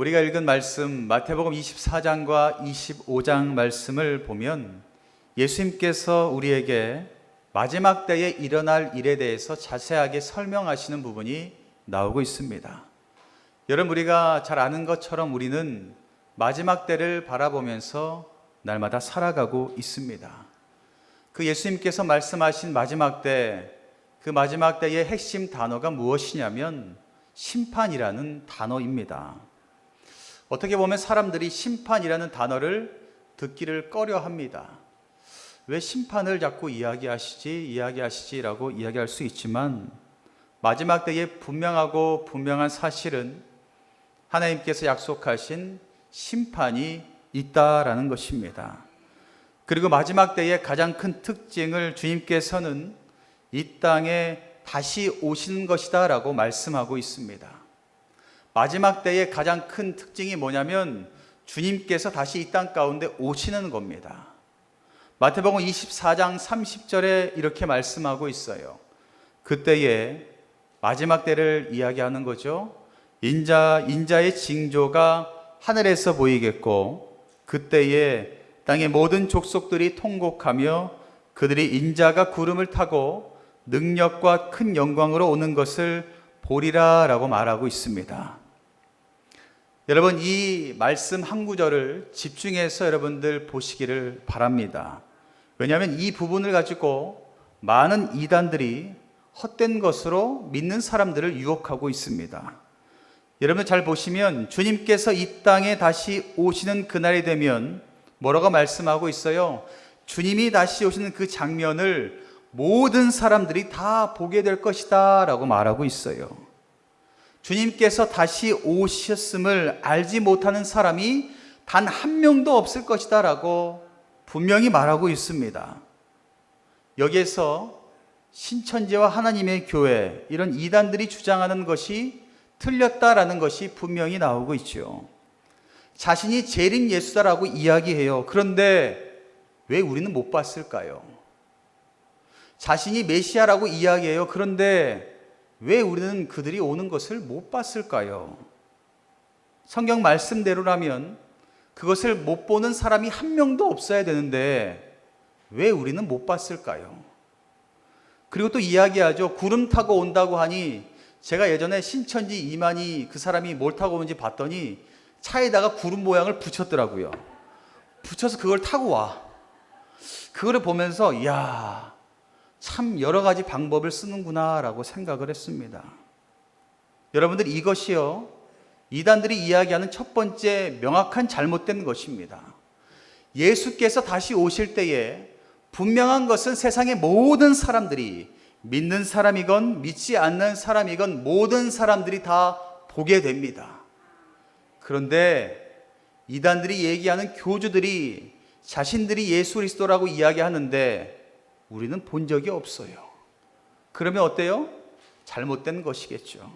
우리가 읽은 말씀 마태복음 24장과 25장 말씀을 보면 예수님께서 우리에게 마지막 때에 일어날 일에 대해서 자세하게 설명하시는 부분이 나오고 있습니다. 여러분, 우리가 잘 아는 것처럼 우리는 마지막 때를 바라보면서 날마다 살아가고 있습니다. 그 예수님께서 말씀하신 마지막 때, 그 마지막 때의 핵심 단어가 무엇이냐면 심판이라는 단어입니다. 어떻게 보면 사람들이 심판이라는 단어를 듣기를 꺼려합니다. 왜 심판을 자꾸 이야기하시지라고 이야기할 수 있지만 마지막 때에 분명한 사실은 하나님께서 약속하신 심판이 있다라는 것입니다. 그리고 마지막 때의 가장 큰 특징을 주님께서는 이 땅에 다시 오시는 것이다 라고 말씀하고 있습니다. 마지막 때의 가장 큰 특징이 뭐냐면 주님께서 다시 이 땅 가운데 오시는 겁니다. 마태복음 24장 30절에 이렇게 말씀하고 있어요. 그때에 마지막 때를 이야기하는 거죠. 인자의 징조가 하늘에서 보이겠고 그때에 땅의 모든 족속들이 통곡하며 그들이 인자가 구름을 타고 능력과 큰 영광으로 오는 것을 보리라 라고 말하고 있습니다. 여러분, 이 말씀 한 구절을 집중해서 여러분들 보시기를 바랍니다. 왜냐하면 이 부분을 가지고 많은 이단들이 헛된 것으로 믿는 사람들을 유혹하고 있습니다. 여러분 잘 보시면 주님께서 이 땅에 다시 오시는 그날이 되면 뭐라고 말씀하고 있어요? 주님이 다시 오시는 그 장면을 모든 사람들이 다 보게 될 것이다 라고 말하고 있어요. 주님께서 다시 오셨음을 알지 못하는 사람이 단 한 명도 없을 것이다 라고 분명히 말하고 있습니다. 여기에서 신천지와 하나님의 교회, 이런 이단들이 주장하는 것이 틀렸다라는 것이 분명히 나오고 있죠. 자신이 재림 예수다라고 이야기해요. 그런데 왜 우리는 못 봤을까요? 자신이 메시아라고 이야기해요. 그런데 왜 우리는 그들이 오는 것을 못 봤을까요? 성경 말씀대로라면 그것을 못 보는 사람이 한 명도 없어야 되는데 왜 우리는 못 봤을까요? 그리고 또 이야기하죠. 구름 타고 온다고 하니 제가 예전에 신천지 이만희 그 사람이 뭘 타고 오는지 봤더니 차에다가 구름 모양을 붙였더라고요. 붙여서 그걸 타고 와. 그거를 보면서 이야, 참 여러 가지 방법을 쓰는구나 라고 생각을 했습니다. 여러분들, 이것이요 이단들이 이야기하는 첫 번째 명확한 잘못된 것입니다. 예수께서 다시 오실 때에 분명한 것은 세상의 모든 사람들이, 믿는 사람이건 믿지 않는 사람이건 모든 사람들이 다 보게 됩니다. 그런데 이단들이 얘기하는 교주들이 자신들이 예수 그리스도라고 이야기하는데 우리는 본 적이 없어요. 그러면 어때요? 잘못된 것이겠죠.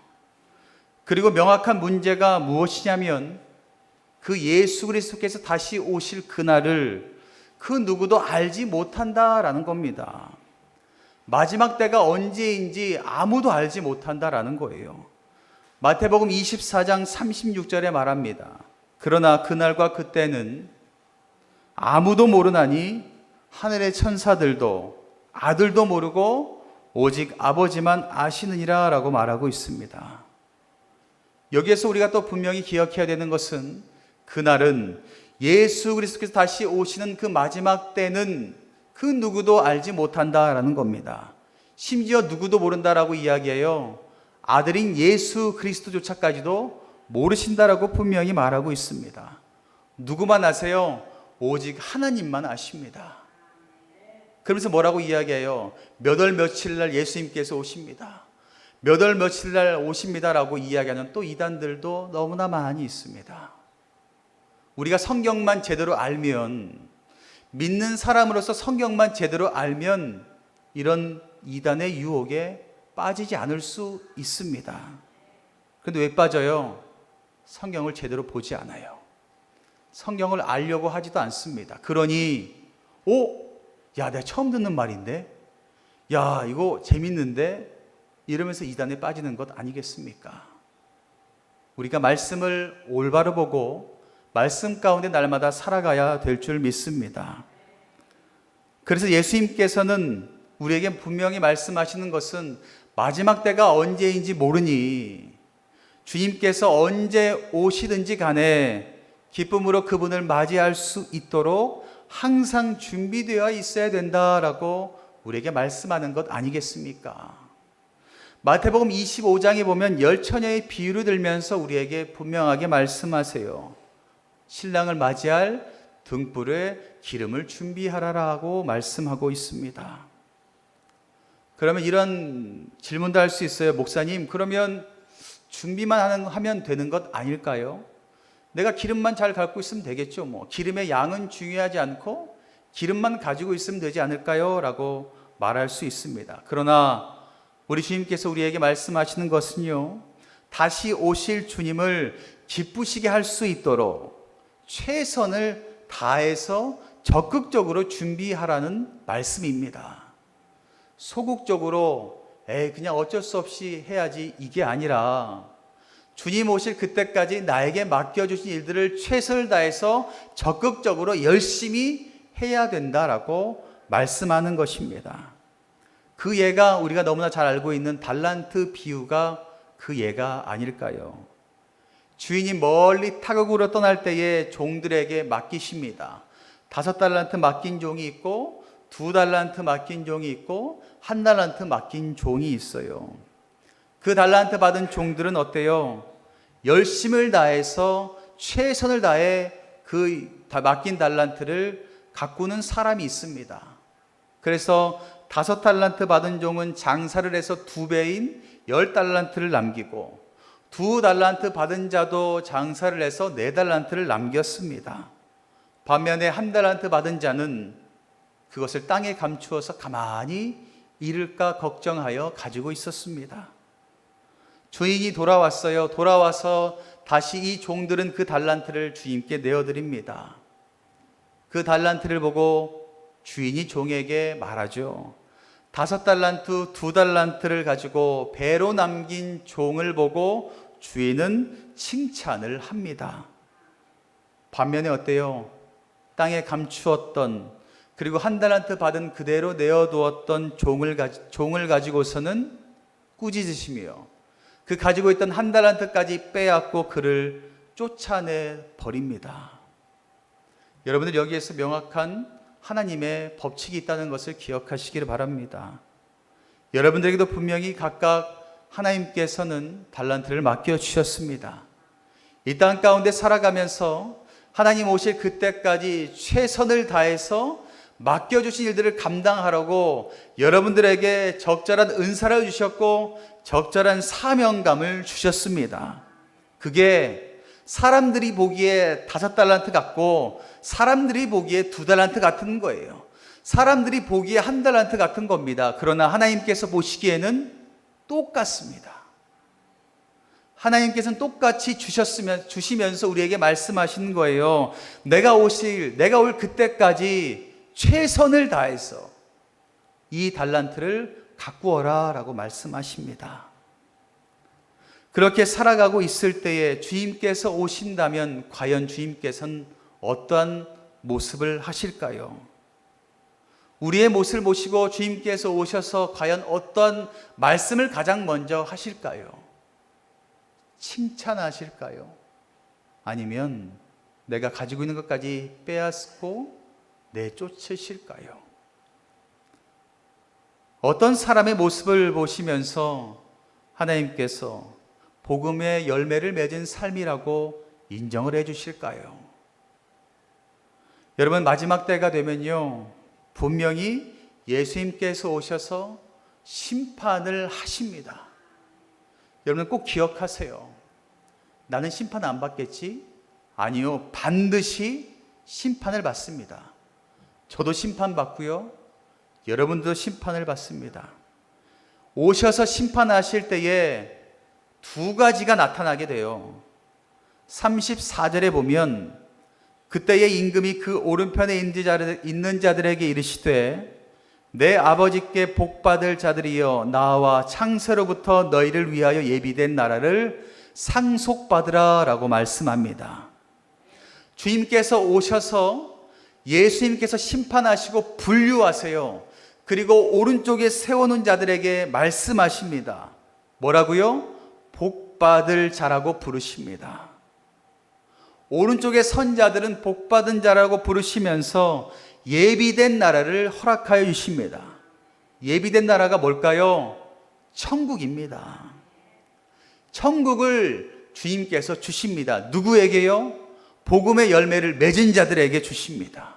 그리고 명확한 문제가 무엇이냐면 그 예수 그리스도께서 다시 오실 그날을 그 누구도 알지 못한다라는 겁니다. 마지막 때가 언제인지 아무도 알지 못한다라는 거예요. 마태복음 24장 36절에 말합니다. 그러나 그날과 그때는 아무도 모르나니 하늘의 천사들도 아들도 모르고 오직 아버지만 아시느니라 라고 말하고 있습니다. 여기에서 우리가 또 분명히 기억해야 되는 것은 그날은 예수 그리스도께서 다시 오시는 그 마지막 때는 그 누구도 알지 못한다라는 겁니다. 심지어 누구도 모른다라고 이야기해요. 아들인 예수 그리스도조차까지도 모르신다라고 분명히 말하고 있습니다. 누구만 아세요? 오직 하나님만 아십니다. 그러면서 뭐라고 이야기해요? 몇 월 며칠 날 예수님께서 오십니다. 몇 월 며칠 날 오십니다라고 이야기하는 또 이단들도 너무나 많이 있습니다. 우리가 성경만 제대로 알면, 믿는 사람으로서 성경만 제대로 알면 이런 이단의 유혹에 빠지지 않을 수 있습니다. 그런데 왜 빠져요? 성경을 제대로 보지 않아요. 성경을 알려고 하지도 않습니다. 그러니 야, 내가 처음 듣는 말인데, 야, 이거 재밌는데, 이러면서 이단에 빠지는 것 아니겠습니까? 우리가 말씀을 올바로 보고 말씀 가운데 날마다 살아가야 될 줄 믿습니다. 그래서 예수님께서는 우리에게 분명히 말씀하시는 것은 마지막 때가 언제인지 모르니 주님께서 언제 오시든지 간에 기쁨으로 그분을 맞이할 수 있도록 항상 준비되어 있어야 된다라고 우리에게 말씀하는 것 아니겠습니까? 마태복음 25장에 보면 열처녀의 비유를 들면서 우리에게 분명하게 말씀하세요. 신랑을 맞이할 등불에 기름을 준비하라라고 말씀하고 있습니다. 그러면 이런 질문도 할 수 있어요. 목사님, 그러면 준비만 하면 되는 것 아닐까요? 내가 기름만 잘 갖고 있으면 되겠죠. 기름의 양은 중요하지 않고 기름만 가지고 있으면 되지 않을까요? 라고 말할 수 있습니다. 그러나 우리 주님께서 우리에게 말씀하시는 것은요, 다시 오실 주님을 기쁘시게 할 수 있도록 최선을 다해서 적극적으로 준비하라는 말씀입니다. 소극적으로 그냥 어쩔 수 없이 해야지 이게 아니라 주님 오실 그때까지 나에게 맡겨주신 일들을 최선을 다해서 적극적으로 열심히 해야 된다라고 말씀하는 것입니다. 그 예가 우리가 너무나 잘 알고 있는 달란트 비유가 그 예가 아닐까요? 주인이 멀리 타국으로 떠날 때에 종들에게 맡기십니다. 5달란트 맡긴 종이 있고 2달란트 맡긴 종이 있고 1달란트 맡긴 종이 있어요. 그 달란트 받은 종들은 어때요? 열심을 다해서 최선을 다해 그 맡긴 달란트를 가꾸는 사람이 있습니다. 그래서 5달란트 받은 종은 장사를 해서 2배인 10달란트를 남기고 2달란트 받은 자도 장사를 해서 4달란트를 남겼습니다. 반면에 1달란트 받은 자는 그것을 땅에 감추어서 가만히 잃을까 걱정하여 가지고 있었습니다. 주인이 돌아왔어요. 돌아와서 다시 이 종들은 그 달란트를 주인께 내어드립니다. 그 달란트를 보고 주인이 종에게 말하죠. 5달란트, 2달란트를 가지고 배로 남긴 종을 보고 주인은 칭찬을 합니다. 반면에 어때요? 땅에 감추었던, 그리고 1달란트 받은 그대로 내어두었던 종을 가지고서는 꾸짖으시며 그 가지고 있던 1달란트까지 빼앗고 그를 쫓아내 버립니다. 여러분들 여기에서 명확한 하나님의 법칙이 있다는 것을 기억하시기를 바랍니다. 여러분들에게도 분명히 각각 하나님께서는 달란트를 맡겨주셨습니다. 이 땅 가운데 살아가면서 하나님 오실 그때까지 최선을 다해서 맡겨주신 일들을 감당하라고 여러분들에게 적절한 은사를 주셨고 적절한 사명감을 주셨습니다. 그게 사람들이 보기에 5달란트 같고 사람들이 보기에 2달란트 같은 거예요. 사람들이 보기에 1달란트 같은 겁니다. 그러나 하나님께서 보시기에는 똑같습니다. 하나님께서는 똑같이 주시면서 우리에게 말씀하시는 거예요. 내가 올 그때까지 최선을 다해서 이 달란트를 가꾸어라 라고 말씀하십니다. 그렇게 살아가고 있을 때에 주님께서 오신다면 과연 주님께서는 어떠한 모습을 하실까요? 우리의 모습을 보시고 주님께서 오셔서 과연 어떤 말씀을 가장 먼저 하실까요? 칭찬하실까요? 아니면 내가 가지고 있는 것까지 빼앗고 내쫓으실까요? 어떤 사람의 모습을 보시면서 하나님께서 복음의 열매를 맺은 삶이라고 인정을 해 주실까요? 여러분, 마지막 때가 되면요, 분명히 예수님께서 오셔서 심판을 하십니다. 여러분 꼭 기억하세요. 나는 심판 안 받겠지? 아니요, 반드시 심판을 받습니다. 저도 심판받고요, 여러분도 심판을 받습니다. 오셔서 심판하실 때에 2가지가 나타나게 돼요. 34절에 보면 그때의 임금이 그 오른편에 있는 자들에게 이르시되 내 아버지께 복받을 자들이여 나와 창세로부터 너희를 위하여 예비된 나라를 상속받으라 라고 말씀합니다. 주님께서 오셔서 예수님께서 심판하시고 분류하세요. 그리고 오른쪽에 세워놓은 자들에게 말씀하십니다. 뭐라고요? 복받을 자라고 부르십니다. 오른쪽에 선 자들은 복받은 자라고 부르시면서 예비된 나라를 허락하여 주십니다. 예비된 나라가 뭘까요? 천국입니다. 천국을 주님께서 주십니다. 누구에게요? 복음의 열매를 맺은 자들에게 주십니다.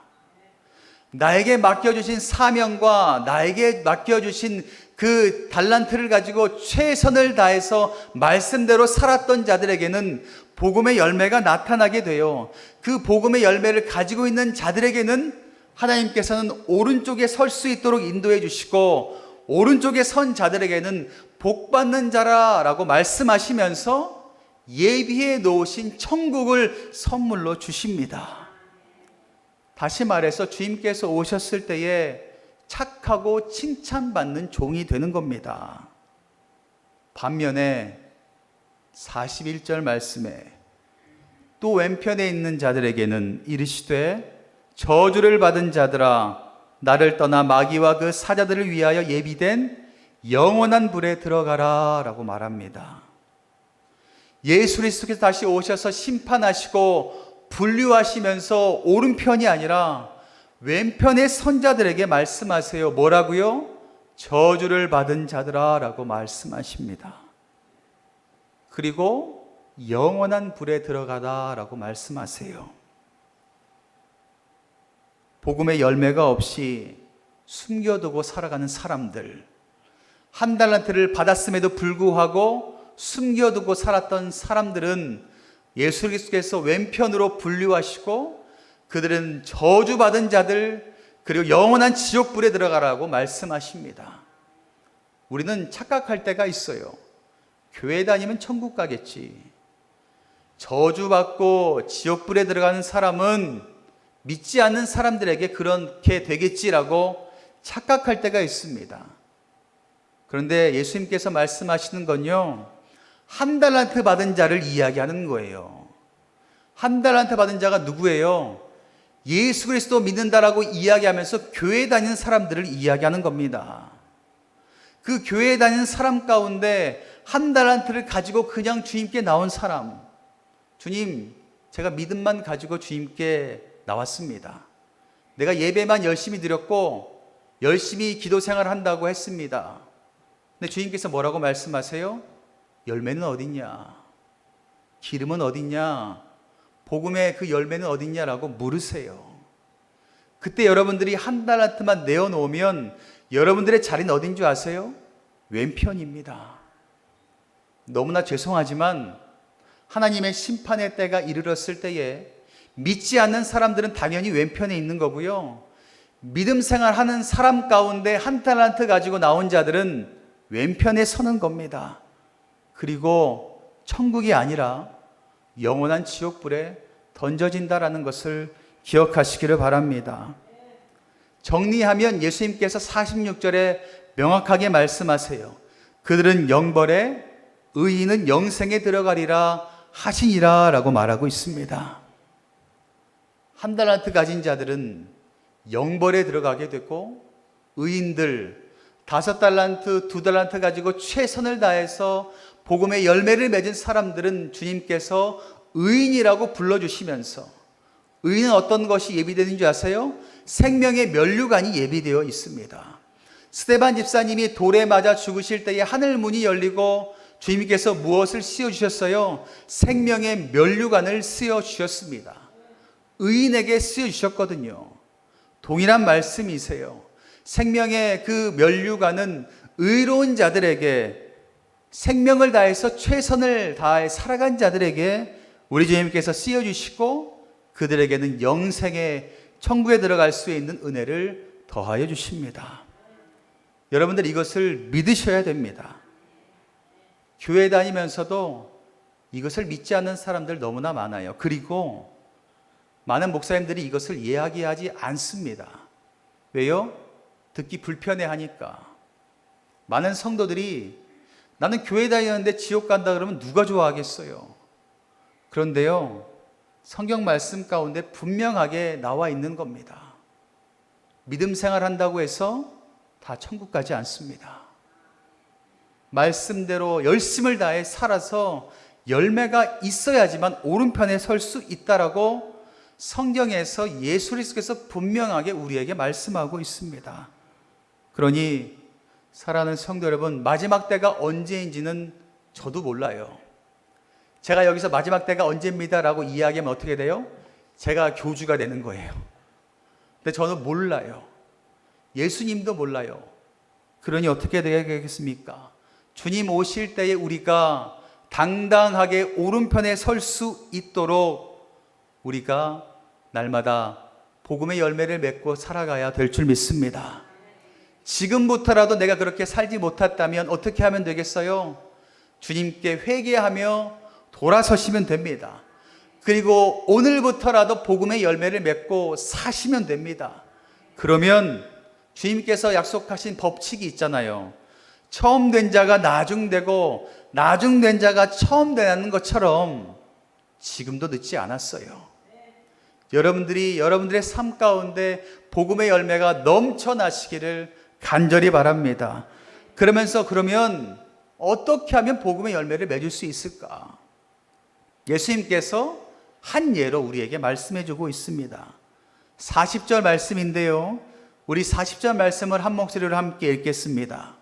나에게 맡겨주신 사명과 나에게 맡겨주신 그 달란트를 가지고 최선을 다해서 말씀대로 살았던 자들에게는 복음의 열매가 나타나게 돼요. 그 복음의 열매를 가지고 있는 자들에게는 하나님께서는 오른쪽에 설 수 있도록 인도해 주시고, 오른쪽에 선 자들에게는 복받는 자라라고 말씀하시면서 예비해 놓으신 천국을 선물로 주십니다. 다시 말해서 주님께서 오셨을 때에 착하고 칭찬받는 종이 되는 겁니다. 반면에 41절 말씀에 또 왼편에 있는 자들에게는 이르시되 저주를 받은 자들아 나를 떠나 마귀와 그 사자들을 위하여 예비된 영원한 불에 들어가라 라고 말합니다. 예수 그리스도께서 다시 오셔서 심판하시고 분류하시면서 오른편이 아니라 왼편의 선자들에게 말씀하세요. 뭐라고요? 저주를 받은 자들아 라고 말씀하십니다. 그리고 영원한 불에 들어가다 라고 말씀하세요. 복음의 열매가 없이 숨겨두고 살아가는 사람들, 한 달란트를 받았음에도 불구하고 숨겨두고 살았던 사람들은 예수 그리스도께서 왼편으로 분류하시고 그들은 저주받은 자들, 그리고 영원한 지옥불에 들어가라고 말씀하십니다. 우리는 착각할 때가 있어요. 교회 다니면 천국 가겠지. 저주받고 지옥불에 들어가는 사람은 믿지 않는 사람들에게 그렇게 되겠지라고 착각할 때가 있습니다. 그런데 예수님께서 말씀하시는 건요, 한 달란트 받은 자를 이야기하는 거예요. 한 달란트 받은 자가 누구예요? 예수 그리스도 믿는다라고 이야기하면서 교회 다니는 사람들을 이야기하는 겁니다. 그 교회에 다니는 사람 가운데 한 달란트를 가지고 그냥 주님께 나온 사람, 주님, 제가 믿음만 가지고 주님께 나왔습니다. 내가 예배만 열심히 드렸고 열심히 기도 생활한다고 했습니다. 근데 주님께서 뭐라고 말씀하세요? 열매는 어딨냐? 기름은 어딨냐? 복음의 그 열매는 어딨냐라고 물으세요. 그때 여러분들이 한 달란트만 내어놓으면 여러분들의 자리는 어딘 줄 아세요? 왼편입니다. 너무나 죄송하지만 하나님의 심판의 때가 이르렀을 때에 믿지 않는 사람들은 당연히 왼편에 있는 거고요. 믿음 생활하는 사람 가운데 한 달란트 가지고 나온 자들은 왼편에 서는 겁니다. 그리고 천국이 아니라 영원한 지옥불에 던져진다라는 것을 기억하시기를 바랍니다. 정리하면 예수님께서 46절에 명확하게 말씀하세요. 그들은 영벌에 의인은 영생에 들어가리라 하시니라 라고 말하고 있습니다. 한 달란트 가진 자들은 영벌에 들어가게 되고, 의인들 5달란트, 2달란트 가지고 최선을 다해서 복음의 열매를 맺은 사람들은 주님께서 의인이라고 불러주시면서, 의인은 어떤 것이 예비되는 줄 아세요? 생명의 면류관이 예비되어 있습니다. 스데반 집사님이 돌에 맞아 죽으실 때에 하늘 문이 열리고 주님께서 무엇을 씌워주셨어요? 생명의 면류관을 씌워주셨습니다. 의인에게 씌워주셨거든요. 동일한 말씀이세요. 생명의 그 면류관은 의로운 자들에게, 생명을 다해서 최선을 다해 살아간 자들에게 우리 주님께서 씌워주시고 그들에게는 영생의 천국에 들어갈 수 있는 은혜를 더하여 주십니다. 여러분들 이것을 믿으셔야 됩니다. 교회 다니면서도 이것을 믿지 않는 사람들 너무나 많아요. 그리고 많은 목사님들이 이것을 이야기하지 않습니다. 왜요? 듣기 불편해하니까. 많은 성도들이 나는 교회 다니는데 지옥 간다 그러면 누가 좋아하겠어요? 그런데요, 성경 말씀 가운데 분명하게 나와 있는 겁니다. 믿음 생활 한다고 해서 다 천국 가지 않습니다. 말씀대로 열심을 다해 살아서 열매가 있어야지만 오른편에 설 수 있다라고 성경에서 예수 그리스도께서 분명하게 우리에게 말씀하고 있습니다. 그러니 사랑하는 성도 여러분, 마지막 때가 언제인지는 저도 몰라요. 제가 여기서 마지막 때가 언제입니다라고 이야기하면 어떻게 돼요? 제가 교주가 되는 거예요. 근데 저는 몰라요. 예수님도 몰라요. 그러니 어떻게 되겠습니까? 주님 오실 때에 우리가 당당하게 오른편에 설 수 있도록 우리가 날마다 복음의 열매를 맺고 살아가야 될 줄 믿습니다. 지금부터라도 내가 그렇게 살지 못했다면 어떻게 하면 되겠어요? 주님께 회개하며 돌아서시면 됩니다. 그리고 오늘부터라도 복음의 열매를 맺고 사시면 됩니다. 그러면 주님께서 약속하신 법칙이 있잖아요. 처음 된 자가 나중되고 나중된 자가 처음 되는 것처럼 지금도 늦지 않았어요. 여러분들의 삶 가운데 복음의 열매가 넘쳐나시기를 간절히 바랍니다. 그러면 어떻게 하면 복음의 열매를 맺을 수 있을까? 예수님께서 한 예로 우리에게 말씀해 주고 있습니다. 40절 말씀인데요, 우리 40절 말씀을 한 목소리로 함께 읽겠습니다.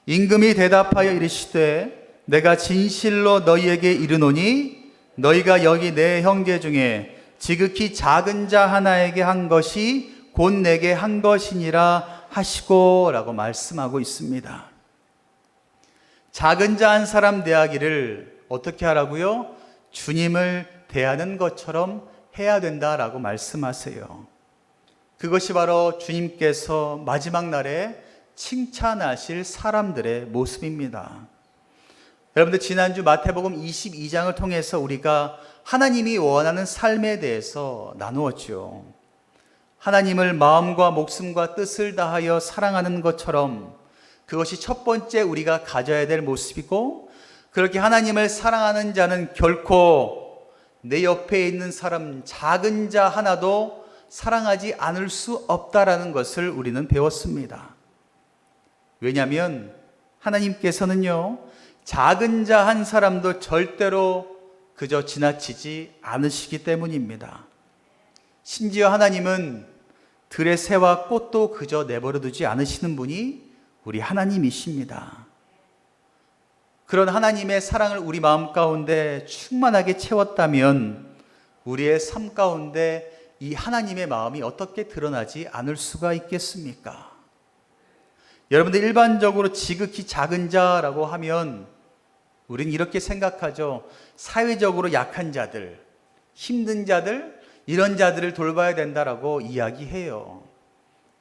임금이 대답하여 이르시되 내가 진실로 너희에게 이르노니 너희가 여기 내 형제 중에 지극히 작은 자 하나에게 한 것이 곧 내게 한 것이니라 하시고 라고 말씀하고 있습니다. 작은 자 한 사람 대하기를 어떻게 하라고요? 주님을 대하는 것처럼 해야 된다라고 말씀하세요. 그것이 바로 주님께서 마지막 날에 칭찬하실 사람들의 모습입니다. 여러분들, 지난주 마태복음 22장을 통해서 우리가 하나님이 원하는 삶에 대해서 나누었죠. 하나님을 마음과 목숨과 뜻을 다하여 사랑하는 것처럼 그것이 첫 번째 우리가 가져야 될 모습이고, 그렇게 하나님을 사랑하는 자는 결코 내 옆에 있는 사람 작은 자 하나도 사랑하지 않을 수 없다라는 것을 우리는 배웠습니다. 왜냐하면 하나님께서는요, 작은 자 한 사람도 절대로 그저 지나치지 않으시기 때문입니다. 심지어 하나님은 들의 새와 꽃도 그저 내버려 두지 않으시는 분이 우리 하나님이십니다. 그런 하나님의 사랑을 우리 마음 가운데 충만하게 채웠다면 우리의 삶 가운데 이 하나님의 마음이 어떻게 드러나지 않을 수가 있겠습니까? 여러분들, 일반적으로 지극히 작은 자라고 하면 우리는 이렇게 생각하죠. 사회적으로 약한 자들, 힘든 자들, 이런 자들을 돌봐야 된다라고 이야기해요.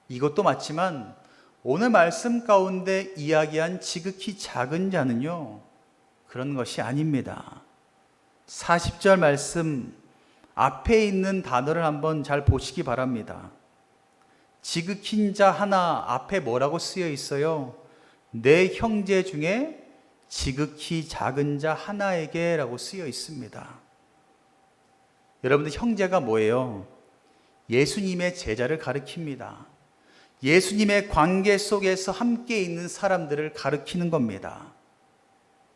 이것도 맞지만 오늘 말씀 가운데 이야기한 지극히 작은 자는요, 그런 것이 아닙니다. 40절 말씀 앞에 있는 단어를 한번 잘 보시기 바랍니다. 지극히 자 하나 앞에 뭐라고 쓰여 있어요? 내 형제 중에 지극히 작은 자 하나에게 라고 쓰여 있습니다. 여러분들, 형제가 뭐예요? 예수님의 제자를 가리킵니다. 예수님의 관계 속에서 함께 있는 사람들을 가리키는 겁니다.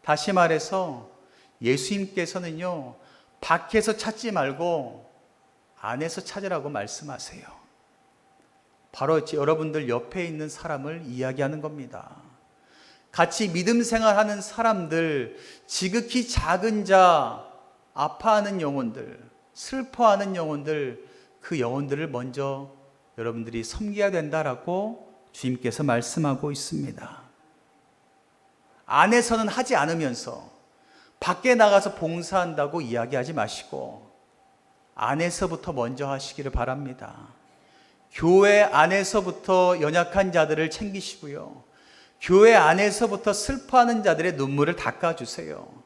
다시 말해서 예수님께서는요, 밖에서 찾지 말고 안에서 찾으라고 말씀하세요. 바로 여러분들 옆에 있는 사람을 이야기하는 겁니다. 같이 믿음 생활하는 사람들, 지극히 작은 자, 아파하는 영혼들, 슬퍼하는 영혼들, 그 영혼들을 먼저 여러분들이 섬겨야 된다라고 주님께서 말씀하고 있습니다. 안에서는 하지 않으면서 밖에 나가서 봉사한다고 이야기하지 마시고 안에서부터 먼저 하시기를 바랍니다. 교회 안에서부터 연약한 자들을 챙기시고요. 교회 안에서부터 슬퍼하는 자들의 눈물을 닦아주세요.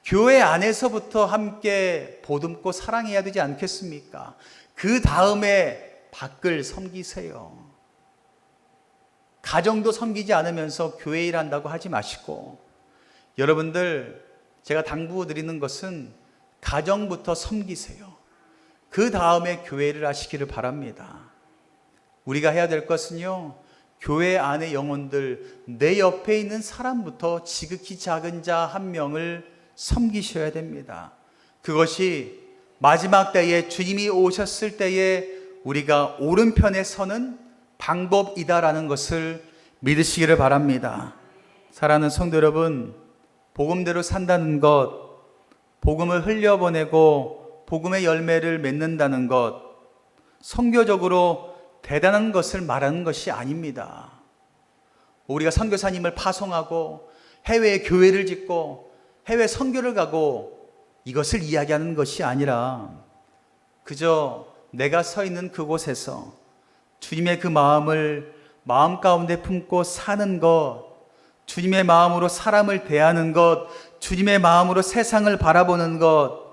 교회 안에서부터 함께 보듬고 사랑해야 되지 않겠습니까? 그 다음에 밖을 섬기세요. 가정도 섬기지 않으면서 교회 일한다고 하지 마시고 여러분들, 제가 당부드리는 것은 가정부터 섬기세요. 그 다음에 교회를 하시기를 바랍니다. 우리가 해야 될 것은요, 교회 안의 영혼들, 내 옆에 있는 사람부터 지극히 작은 자 한 명을 섬기셔야 됩니다. 그것이 마지막 때에 주님이 오셨을 때에 우리가 오른편에 서는 방법이다라는 것을 믿으시기를 바랍니다. 사랑하는 성도 여러분, 복음대로 산다는 것, 복음을 흘려보내고 복음의 열매를 맺는다는 것, 선교적으로 대단한 것을 말하는 것이 아닙니다. 우리가 선교사님을 파송하고 해외에 교회를 짓고 해외 선교를 가고 이것을 이야기하는 것이 아니라 그저 내가 서 있는 그곳에서 주님의 그 마음을 마음 가운데 품고 사는 것, 주님의 마음으로 사람을 대하는 것, 주님의 마음으로 세상을 바라보는 것,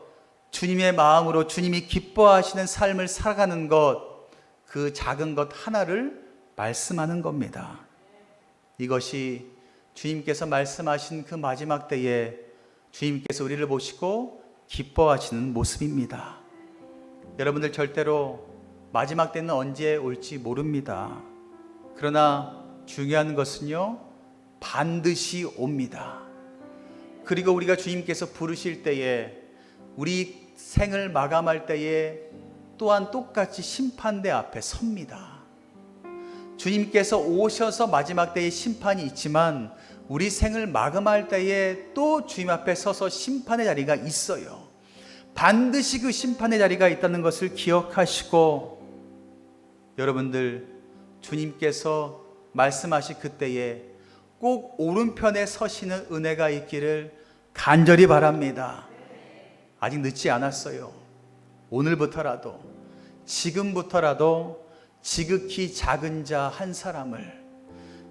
주님의 마음으로 주님이 기뻐하시는 삶을 살아가는 것, 그 작은 것 하나를 말씀하는 겁니다. 이것이 주님께서 말씀하신 그 마지막 때에 주님께서 우리를 보시고 기뻐하시는 모습입니다. 여러분들, 절대로 마지막 때는 언제 올지 모릅니다. 그러나 중요한 것은요, 반드시 옵니다. 그리고 우리가 주님께서 부르실 때에, 우리 생을 마감할 때에 또한 똑같이 심판대 앞에 섭니다. 주님께서 오셔서 마지막 때에 심판이 있지만 우리 생을 마감할 때에 또 주님 앞에 서서 심판의 자리가 있어요. 반드시 그 심판의 자리가 있다는 것을 기억하시고, 여러분들, 주님께서 말씀하신 그때에 꼭 오른편에 서시는 은혜가 있기를 간절히 바랍니다. 아직 늦지 않았어요. 오늘부터라도, 지금부터라도 지극히 작은 자 한 사람을,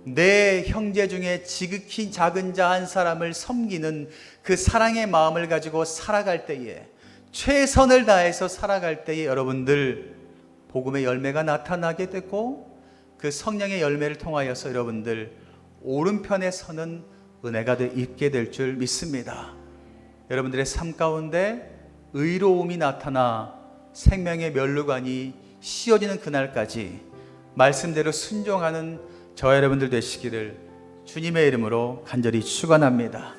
내 형제 중에 지극히 작은 자 한 사람을 섬기는 그 사랑의 마음을 가지고 살아갈 때에, 최선을 다해서 살아갈 때에 여러분들 복음의 열매가 나타나게 되고, 그 성령의 열매를 통하여서 여러분들 오른편에 서는 은혜가 있게 될 줄 믿습니다. 여러분들의 삶 가운데 의로움이 나타나 생명의 면류관이 씌워지는 그날까지 말씀대로 순종하는 저와 여러분들 되시기를 주님의 이름으로 간절히 축원합니다.